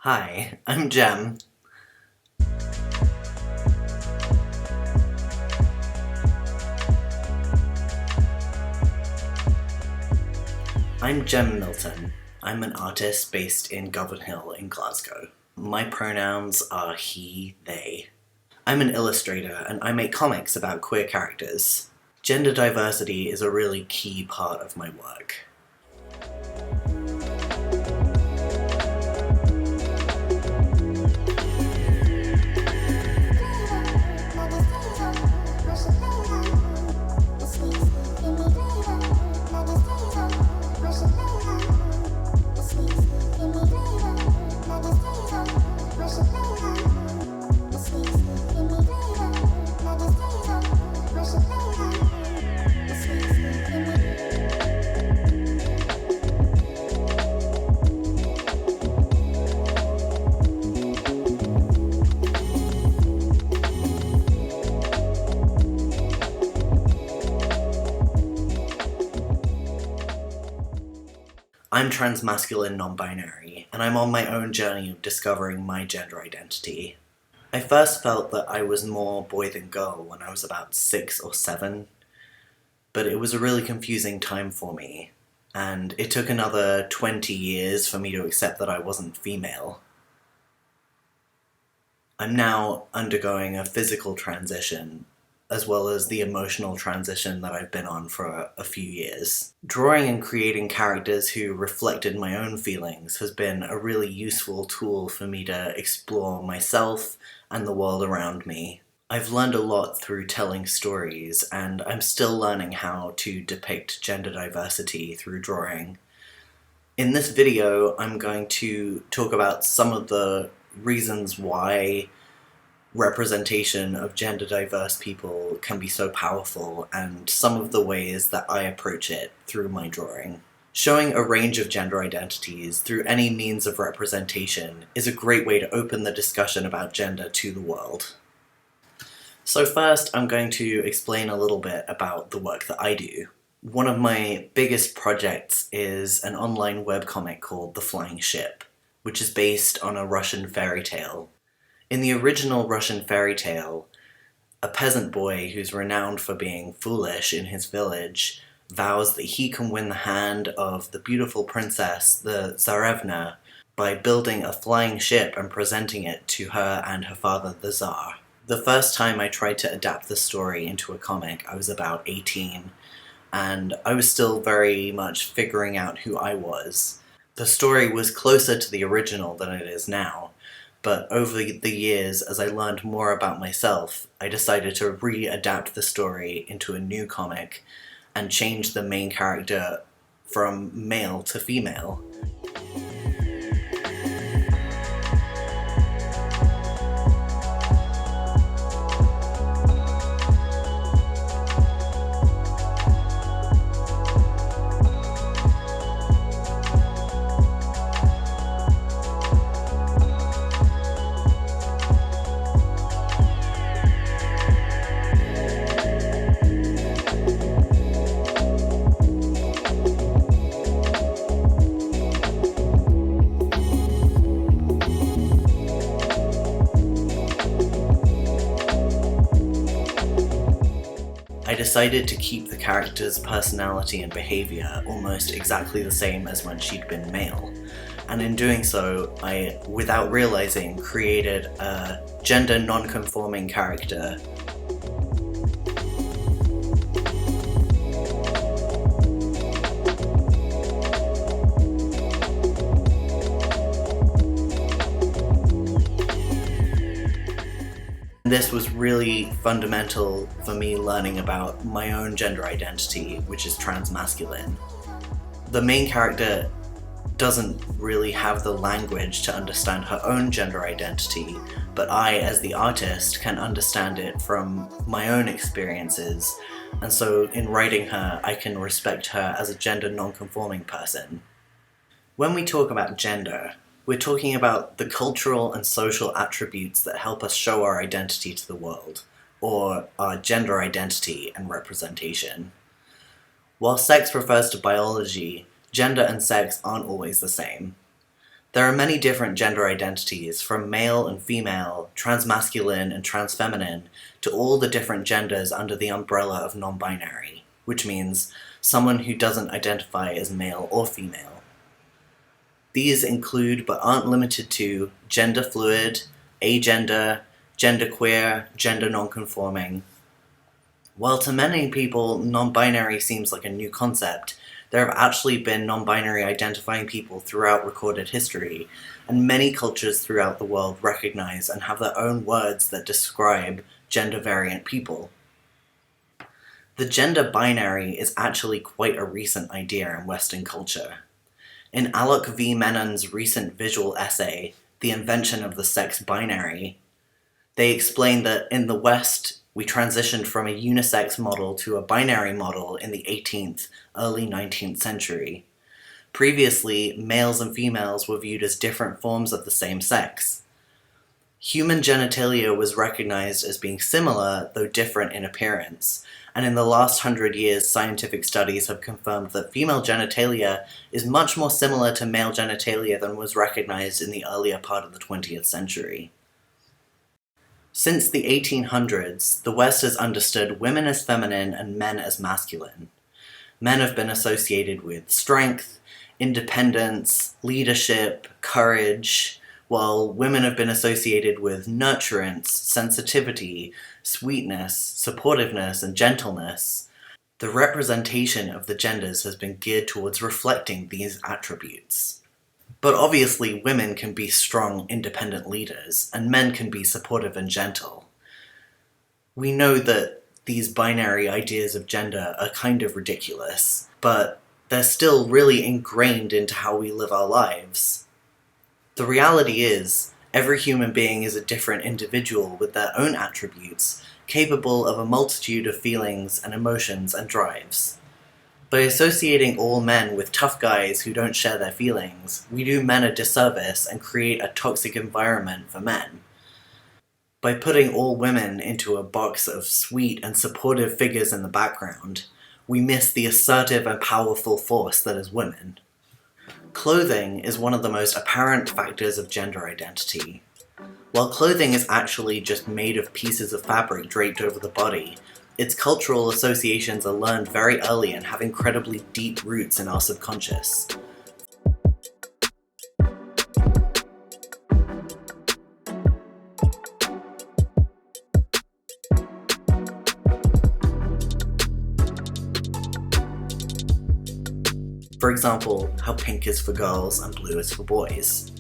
Hi, I'm Jem. I'm Jem Milton. I'm an artist based in Govan Hill in Glasgow. My pronouns are he, they. I'm an illustrator and I make comics about queer characters. Gender diversity is a really key part of my work. I'm transmasculine non-binary, and I'm on my own journey of discovering my gender identity. I first felt that I was more boy than girl when I was about 6 or 7, but it was a really confusing time for me, and it took another 20 years for me to accept that I wasn't female. I'm now undergoing a physical transition, as well as the emotional transition that I've been on for a few years. Drawing and creating characters who reflected my own feelings has been a really useful tool for me to explore myself and the world around me. I've learned a lot through telling stories, and I'm still learning how to depict gender diversity through drawing. In this video, I'm going to talk about some of the reasons why representation of gender diverse people can be so powerful, and some of the ways that I approach it through my drawing. Showing a range of gender identities through any means of representation is a great way to open the discussion about gender to the world. So first, I'm going to explain a little bit about the work that I do. One of my biggest projects is an online webcomic called The Flying Ship, which is based on a Russian fairy tale. In the original Russian fairy tale, a peasant boy who's renowned for being foolish in his village vows that he can win the hand of the beautiful princess, the Tsarevna, by building a flying ship and presenting it to her and her father, the Tsar. The first time I tried to adapt the story into a comic, I was about 18, and I was still very much figuring out who I was. The story was closer to the original than it is now, but over the years, as I learned more about myself, I decided to re-adapt the story into a new comic and change the main character from male to female. I decided to keep the character's personality and behaviour almost exactly the same as when she'd been male, and in doing so, I, without realising, created a gender non-conforming character. This was really fundamental for me learning about my own gender identity, which is transmasculine. The main character doesn't really have the language to understand her own gender identity, but I, as the artist, can understand it from my own experiences, and so in writing her, I can respect her as a gender non-conforming person. When we talk about gender, we're talking about the cultural and social attributes that help us show our identity to the world, or our gender identity and representation. While sex refers to biology, gender and sex aren't always the same. There are many different gender identities, from male and female, transmasculine and transfeminine, to all the different genders under the umbrella of non-binary, which means someone who doesn't identify as male or female. These include, but aren't limited to, gender fluid, agender, genderqueer, gender non-conforming. While to many people non-binary seems like a new concept, there have actually been non-binary identifying people throughout recorded history, and many cultures throughout the world recognize and have their own words that describe gender-variant people. The gender binary is actually quite a recent idea in Western culture. In Alok V. Menon's recent visual essay, The Invention of the Sex Binary, they explain that in the West, we transitioned from a unisex model to a binary model in the 18th, early 19th century. Previously, males and females were viewed as different forms of the same sex. Human genitalia was recognized as being similar, though different in appearance, and in the last 100 years, scientific studies have confirmed that female genitalia is much more similar to male genitalia than was recognized in the earlier part of the 20th century. Since the 1800s, the West has understood women as feminine and men as masculine. Men have been associated with strength, independence, leadership, courage, while women have been associated with nurturance, sensitivity, sweetness, supportiveness, and gentleness. The representation of the genders has been geared towards reflecting these attributes. But obviously, women can be strong, independent leaders, and men can be supportive and gentle. We know that these binary ideas of gender are kind of ridiculous, but they're still really ingrained into how we live our lives. The reality is, every human being is a different individual with their own attributes, capable of a multitude of feelings and emotions and drives. By associating all men with tough guys who don't share their feelings, we do men a disservice and create a toxic environment for men. By putting all women into a box of sweet and supportive figures in the background, we miss the assertive and powerful force that is women. Clothing is one of the most apparent factors of gender identity. While clothing is actually just made of pieces of fabric draped over the body, its cultural associations are learned very early and have incredibly deep roots in our subconscious. For example, how pink is for girls and blue is for boys.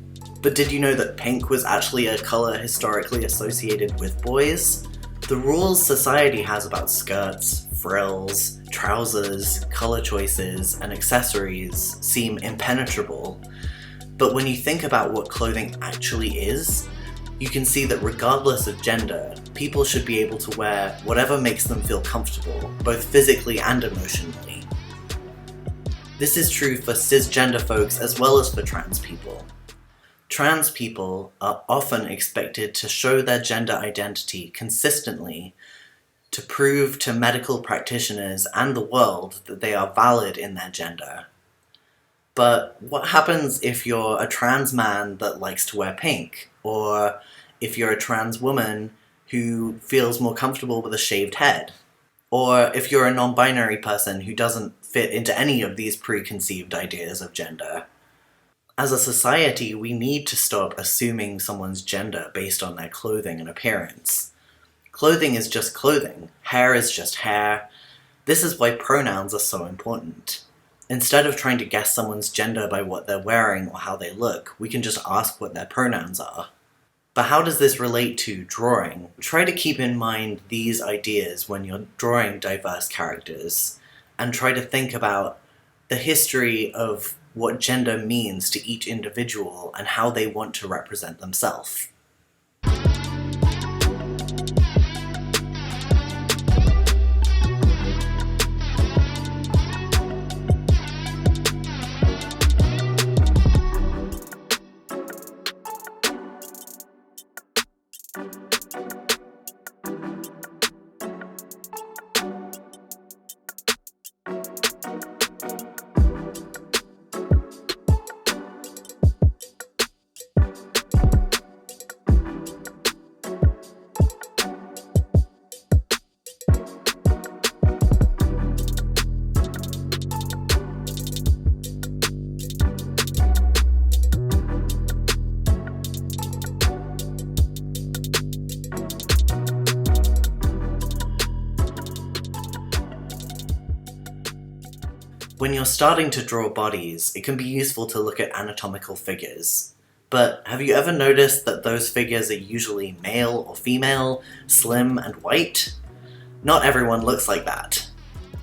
But did you know that pink was actually a color historically associated with boys? The rules society has about skirts, frills, trousers, color choices, and accessories seem impenetrable. But when you think about what clothing actually is, you can see that regardless of gender, people should be able to wear whatever makes them feel comfortable, both physically and emotionally. This is true for cisgender folks as well as for trans people. Trans people are often expected to show their gender identity consistently to prove to medical practitioners and the world that they are valid in their gender. But what happens if you're a trans man that likes to wear pink? Or if you're a trans woman who feels more comfortable with a shaved head? Or if you're a non-binary person who doesn't fit into any of these preconceived ideas of gender? As a society, we need to stop assuming someone's gender based on their clothing and appearance. Clothing is just clothing. Hair is just hair. This is why pronouns are so important. Instead of trying to guess someone's gender by what they're wearing or how they look, we can just ask what their pronouns are. But how does this relate to drawing? Try to keep in mind these ideas when you're drawing diverse characters, and try to think about the history of what gender means to each individual and how they want to represent themselves. When you're starting to draw bodies, it can be useful to look at anatomical figures. But have you ever noticed that those figures are usually male or female, slim and white? Not everyone looks like that.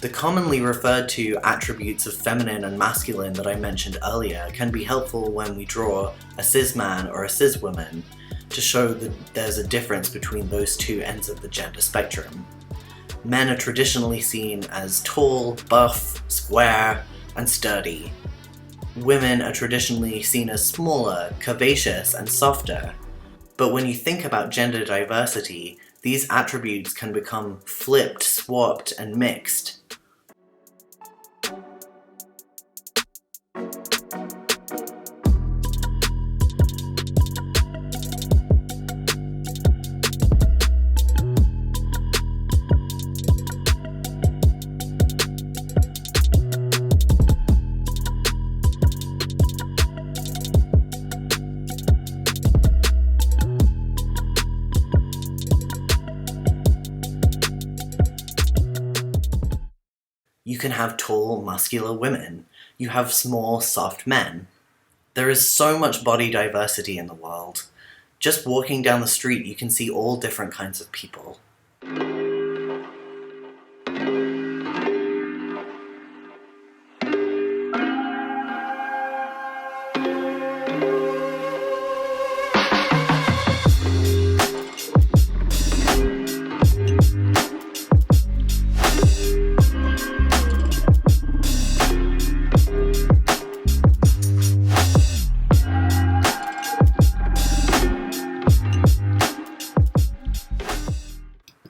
The commonly referred to attributes of feminine and masculine that I mentioned earlier can be helpful when we draw a cis man or a cis woman to show that there's a difference between those two ends of the gender spectrum. Men are traditionally seen as tall, buff, square, and sturdy. Women are traditionally seen as smaller, curvaceous, and softer. But when you think about gender diversity, these attributes can become flipped, swapped, and mixed. You can have tall, muscular women. You have small, soft men. There is so much body diversity in the world. Just walking down the street, you can see all different kinds of people.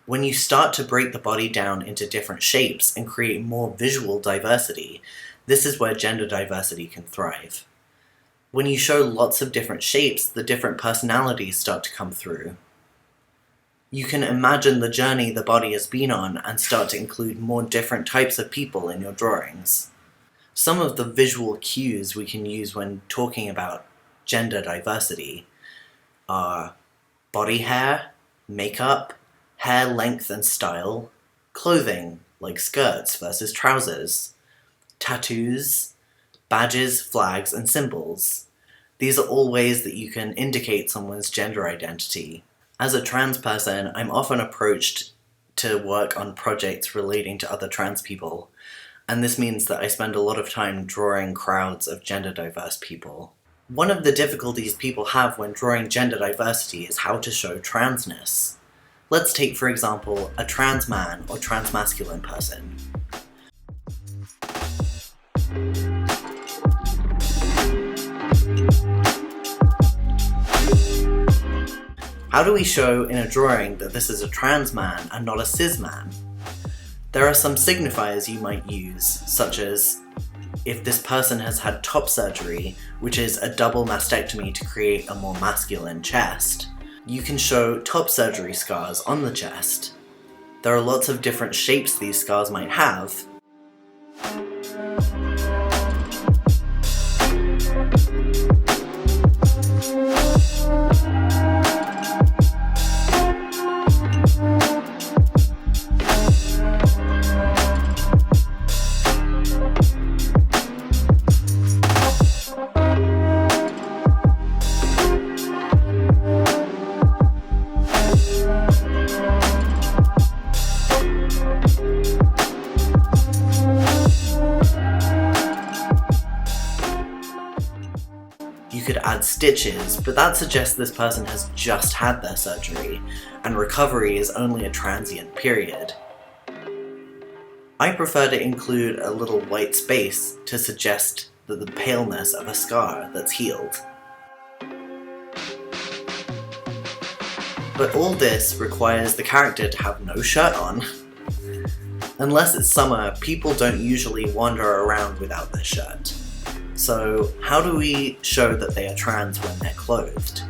When you start to break the body down into different shapes and create more visual diversity, this is where gender diversity can thrive. When you show lots of different shapes, the different personalities start to come through. You can imagine the journey the body has been on and start to include more different types of people in your drawings. Some of the visual cues we can use when talking about gender diversity are body hair, makeup, hair length and style, clothing, like skirts versus trousers, tattoos, badges, flags, and symbols. These are all ways that you can indicate someone's gender identity. As a trans person, I'm often approached to work on projects relating to other trans people, and this means that I spend a lot of time drawing crowds of gender diverse people. One of the difficulties people have when drawing gender diversity is how to show transness. Let's take, for example, a trans man or transmasculine person. How do we show in a drawing that this is a trans man and not a cis man? There are some signifiers you might use, such as if this person has had top surgery, which is a double mastectomy to create a more masculine chest. You can show top surgery scars on the chest. There are lots of different shapes these scars might have. You could add stitches, but that suggests this person has just had their surgery, and recovery is only a transient period. I prefer to include a little white space to suggest the paleness of a scar that's healed. But all this requires the character to have no shirt on. Unless it's summer, people don't usually wander around without their shirt. So how do we show that they are trans when they're clothed?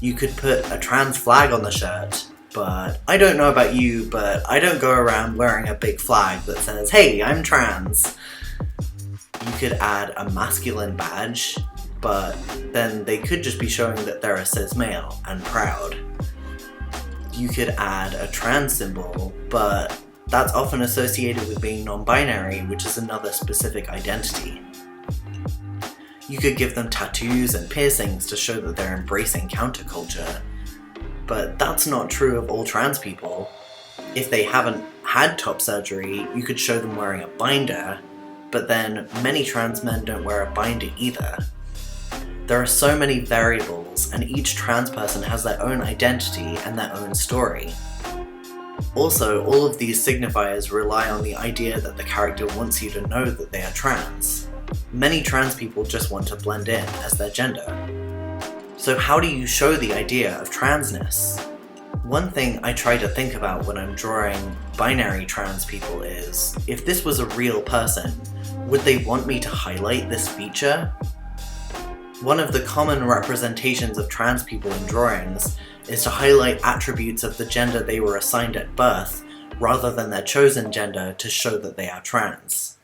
You could put a trans flag on the shirt, but I don't know about you, but I don't go around wearing a big flag that says, "Hey, I'm trans." You could add a masculine badge, but then they could just be showing that they're a cis male and proud. You could add a trans symbol, but That's often associated with being non-binary, which is another specific identity. You could give them tattoos and piercings to show that they're embracing counterculture, but that's not true of all trans people. If they haven't had top surgery, you could show them wearing a binder, but then many trans men don't wear a binder either. There are so many variables, and each trans person has their own identity and their own story. Also, all of these signifiers rely on the idea that the character wants you to know that they are trans. Many trans people just want to blend in as their gender. So how do you show the idea of transness? One thing I try to think about when I'm drawing binary trans people is, if this was a real person, would they want me to highlight this feature? One of the common representations of trans people in drawings is to highlight attributes of the gender they were assigned at birth, rather than their chosen gender, to show that they are trans.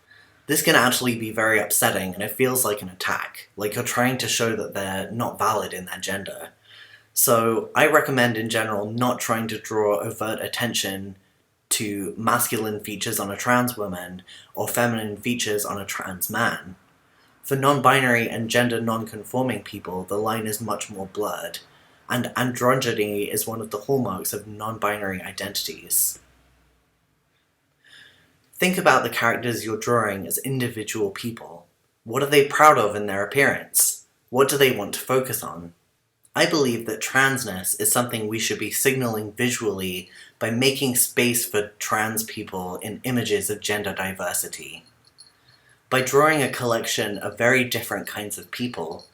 This can actually be very upsetting, and it feels like an attack, like you're trying to show that they're not valid in their gender. So I recommend in general not trying to draw overt attention to masculine features on a trans woman or feminine features on a trans man. For non-binary and gender non-conforming people, the line is much more blurred, and androgyny is one of the hallmarks of non-binary identities. Think about the characters you're drawing as individual people. What are they proud of in their appearance? What do they want to focus on? I believe that transness is something we should be signaling visually by making space for trans people in images of gender diversity. By drawing a collection of very different kinds of people,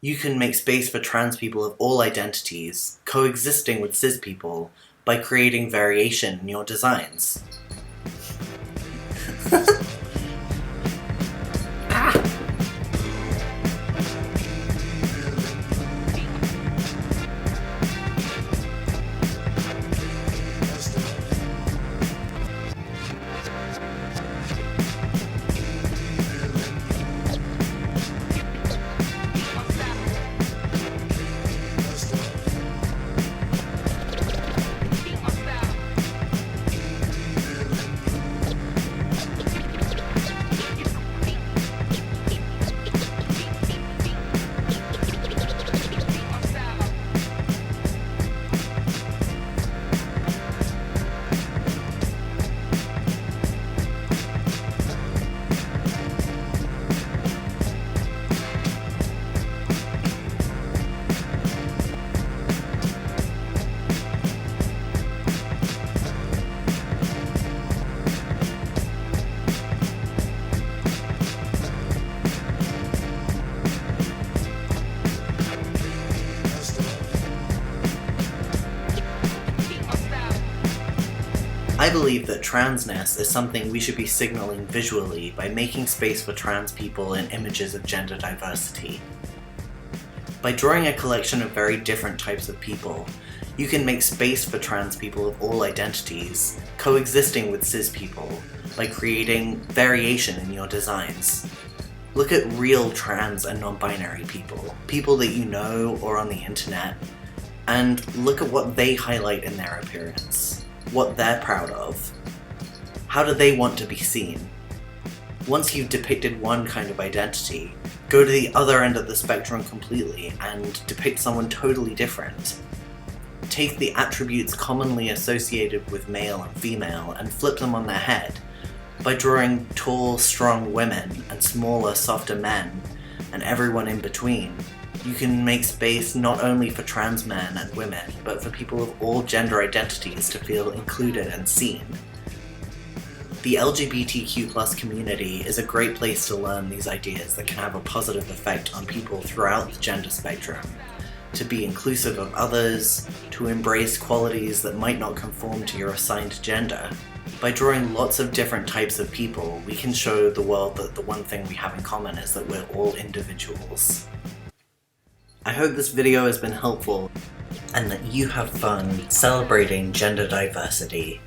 you can make space for trans people of all identities, coexisting with cis people, by creating variation in your designs. I believe that transness is something we should be signaling visually by making space for trans people in images of gender diversity. By drawing a collection of very different types of people, you can make space for trans people of all identities, coexisting with cis people, by creating variation in your designs. Look at real trans and non-binary people, people that you know or on the internet, and look at what they highlight in their appearance. What they're proud of. How do they want to be seen? Once you've depicted one kind of identity, go to the other end of the spectrum completely and depict someone totally different. Take the attributes commonly associated with male and female and flip them on their head by drawing tall, strong women and smaller, softer men and everyone in between. You can make space not only for trans men and women, but for people of all gender identities to feel included and seen. The LGBTQ+ community is a great place to learn these ideas that can have a positive effect on people throughout the gender spectrum, to be inclusive of others, to embrace qualities that might not conform to your assigned gender. By drawing lots of different types of people, we can show the world that the one thing we have in common is that we're all individuals. I hope this video has been helpful and that you have fun celebrating gender diversity.